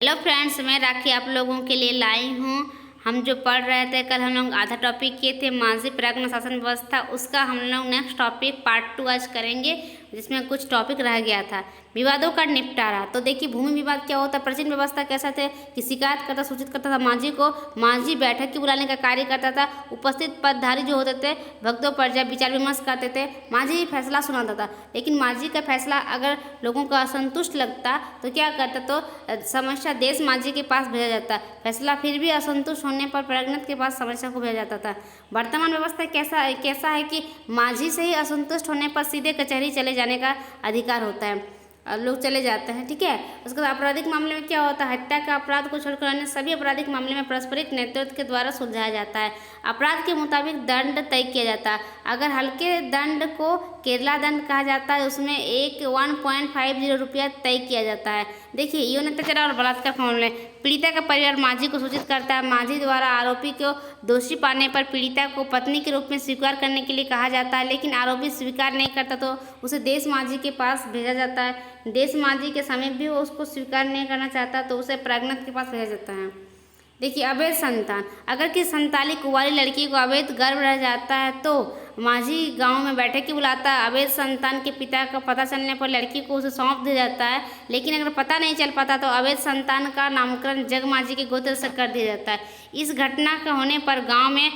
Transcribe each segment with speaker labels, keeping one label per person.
Speaker 1: Hello friends, मैं राखी आप लोगों के लिए लाई हूँ। हम जो पढ़ रहे थे कल, हम लोग आधा टॉपिक किए थे माजी प्राज्ञ शासन व्यवस्था, उसका हम लोग नेक्स्ट टॉपिक पार्ट 2 आज करेंगे, जिसमें कुछ टॉपिक रह गया था। विवादों का निपटारा। तो देखिए, भूमि विवाद क्या होता है। प्राचीन व्यवस्था कैसा थे कि शिकायत करता, सूचित करता था मांझी को, मांझी बैठक की बुलाने का कार्य करता था। उपस्थित पदधारी जो होते थे भक्तों पर जब विचार विमर्श करते थे, मांझी फैसला सुनाता था। लेकिन मांझी का फैसला अगर लोगों को असंतुष्ट लगता तो क्या करता, तो समस्या देश मांझी के पास भेजा जाता। फैसला फिर भी असंतुष्ट होने पर प्रज्ञत के पास समस्या को भेजा जाता था। वर्तमान व्यवस्था कैसा है कि मांझी से ही असंतुष्ट होने पर सीधे कचहरी चले जाने का अधिकार होता है, लोग चले जाते हैं। ठीक है। उसके बाद आपराधिक मामले में क्या होता है, हत्या का अपराध को छोड़कर अन्य सभी आपराधिक मामले में पारस्परिक नेतृत्व के द्वारा सुलझाया जाता है। अपराध के मुताबिक दंड तय किया जाता है। अगर हल्के दंड को केरला दंड कहा जाता है, उसमें 1.50 रुपया तय किया जाता है। देखिए, यौन अत्याचार और बलात्कार के मामले, पीड़िता का परिवार मांझी को सूचित करता है। मांझी द्वारा आरोपी को दोषी पाने पर पीड़िता को पत्नी के रूप में स्वीकार करने के लिए कहा जाता है, लेकिन आरोपी स्वीकार नहीं करता तो उसे देश मांझी के पास भेजा जाता है। देश मांझी के समीप भी वो उसको स्वीकार नहीं करना चाहता तो उसे प्रज्ञत के पास भेजा जाता है। देखिए, अवैध संतान। अगर किसी संताली कुंवारी लड़की को अवैध गर्भ रह जाता है तो मांझी गांव में बैठक की बुलाता है। अवैध संतान के पिता का पता चलने पर लड़की को उसे सौंप दिया जाता है, लेकिन अगर पता नहीं चल पाता तो अवैध संतान का नामकरण जग मांझी के गोत्र से कर दिया जाता है। इस घटना के होने पर गाँव में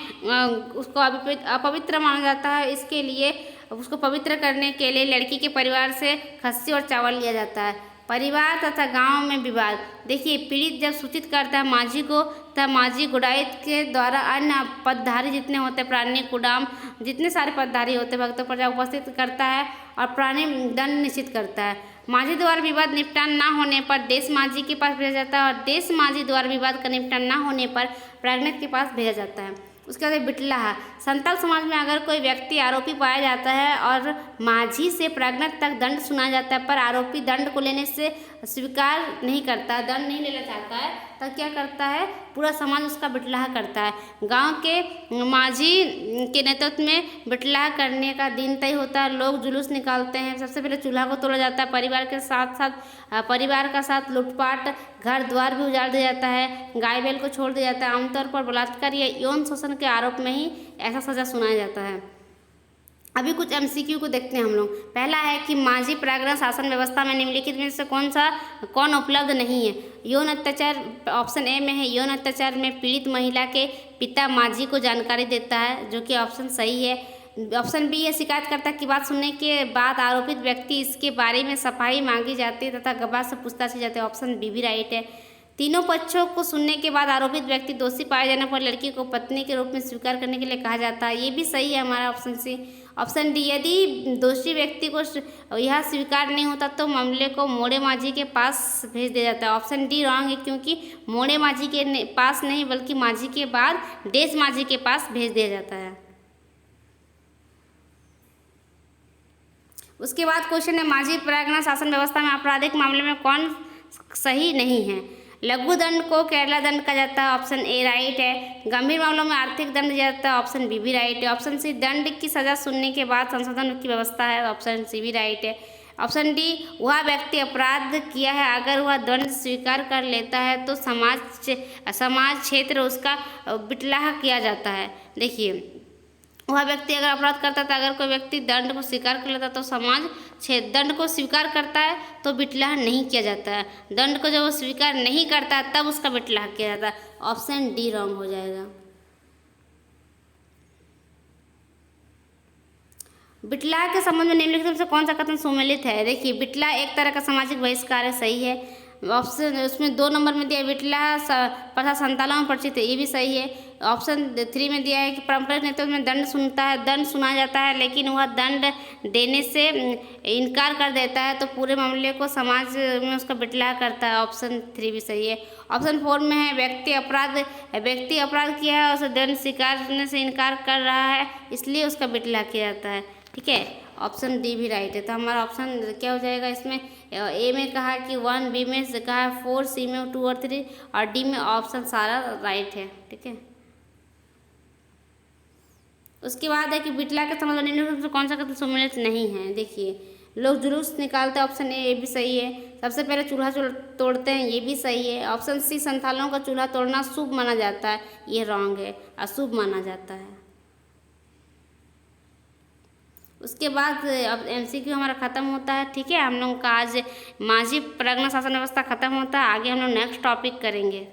Speaker 1: उसको अपवित्र माना जाता है। इसके लिए उसको पवित्र करने के लिए लड़की के परिवार से खस्सी और चावल लिया जाता है। परिवार तथा गांव में विवाद। देखिए, पीड़ित जब सूचित करता है मांझी को, तब मांझी गुड़ायत के द्वारा अन्य पदधारी जितने होते हैं, प्राणी कुडाम जितने सारे पदधारी होते हैं, भक्तों पर जब उपस्थित करता है और प्राणी दंड निश्चित करता है। मांझी द्वारा विवाद निपटान न होने पर देश मांझी के पास भेजा जाता है और देश मांझी द्वारा विवाद का निपटान न होने पर प्रज्ञत के पास भेजा जाता है। उसके बाद बिटलाहा। संताल समाज में अगर कोई व्यक्ति आरोपी पाया जाता है और मांझी से प्रज्ञत तक दंड सुनाया जाता है, पर आरोपी दंड को लेने से स्वीकार नहीं करता, दंड नहीं लेना चाहता है, तब क्या करता है, पूरा समाज उसका बिटलाहा करता है। गांव के मांझी के नेतृत्व में बिटलाहा करने का दिन तय होता है। लोग जुलूस निकालते हैं। सबसे पहले चूल्हा को तोड़ा जाता है। परिवार का साथ लूटपाट, घर द्वार भी उजाड़ दिया जाता है। गाय बैल को छोड़ दिया जाता है। आमतौर पर बलात्कार या यौन शोषण के आरोप में ही ऐसा सजा सुनाया जाता है। अभी कुछ MCQ को देखते हैं हम लोग। पहला है कि मांझी प्राज्ञ शासन व्यवस्था में निम्नलिखित में से कौन उपलब्ध नहीं है। यौन अत्याचार ऑप्शन ए में है। यौन अत्याचार में पीड़ित महिला के पिता मांझी को जानकारी देता है, जो कि ऑप्शन सही है। ऑप्शन बी है, शिकायतकर्ता की बात सुनने के बाद आरोपित व्यक्ति इसके बारे में सफाई मांगी जाती है तथा गवाह से पूछताछ की जाती है। ऑप्शन बी भी राइट है। तीनों पक्षों को सुनने के बाद आरोपित व्यक्ति दोषी पाए जाने पर लड़की को पत्नी के रूप में स्वीकार करने के लिए कहा जाता है। ये भी सही है हमारा ऑप्शन सी। ऑप्शन डी, यदि दोषी व्यक्ति को यह स्वीकार नहीं होता तो मामले को मोड़े मांझी के पास भेज दिया जाता है। ऑप्शन डी रॉन्ग है, क्योंकि मोड़े मांझी के पास नहीं बल्कि मांझी के बाद देश मांझी के पास भेज दिया जाता है। उसके बाद क्वेश्चन है, मांझी प्राज्ञ शासन व्यवस्था में आपराधिक मामले में कौन सही नहीं है। लघु दंड को केरला दंड कहा जाता है। ऑप्शन ए राइट है। गंभीर मामलों में आर्थिक दंड दिया जाता है। ऑप्शन बी भी राइट है। ऑप्शन सी, दंड की सजा सुनने के बाद संशोधन की व्यवस्था है। ऑप्शन सी भी राइट है। ऑप्शन डी, वह व्यक्ति अपराध किया है, अगर वह दंड स्वीकार कर लेता है तो समाज क्षेत्र उसका बिटलाहा किया जाता है। देखिए, वह व्यक्ति अगर अपराध करता था, अगर कोई व्यक्ति दंड को स्वीकार कर लेता तो समाज दंड को स्वीकार करता है तो बिटलाहा नहीं किया जाता है। दंड को जब वो स्वीकार नहीं करता है तब उसका बिटलाहा किया जाता है। ऑप्शन डी रॉन्ग हो जाएगा। बिटलाहा के संबंध में निम्नलिखित में से कौन सा कथन सुमेलित है। देखिए, बिटलाहा एक तरह का सामाजिक बहिष्कार है, सही है। ऑप्शन उसमें 2 नंबर में दिया है, बिटलाहा प्रथा संतालों में परिचित है, ये भी सही है। ऑप्शन 3 में दिया है कि पारंपरिक नेतृत्व में दंड सुनाया जाता है, लेकिन वह दंड देने से इनकार कर देता है तो पूरे मामले को समाज में उसका बिटलाहा करता है। ऑप्शन 3 भी सही है। ऑप्शन 4 में है, व्यक्ति अपराध किया है, उसे दंड स्वीकार करने से इनकार कर रहा है, इसलिए उसका बिटलाहा किया जाता है। ठीक है, ऑप्शन डी भी राइट है। तो हमारा ऑप्शन क्या हो जाएगा इसमें, ए में कहा कि 1, बी में कहा 4, सी में 2 और 3 और डी में ऑप्शन सारा राइट है। ठीक है। उसके बाद है कि बिटला के संबंध में कौन सा कथन सम्मिलित नहीं है। देखिए, लोग जुलूस निकालते हैं, ऑप्शन ए, ये भी सही है। सबसे पहले चूल्हा तोड़ते हैं, ये भी सही है। ऑप्शन सी, संथालों का चूल्हा तोड़ना शुभ माना जाता है, ये रॉन्ग है, अशुभ माना जाता है। उसके बाद अब MCQ हमारा ख़त्म होता है। ठीक है, हम लोग का आज माझी परगना शासन व्यवस्था ख़त्म होता है। आगे हम लोग नेक्स्ट टॉपिक करेंगे।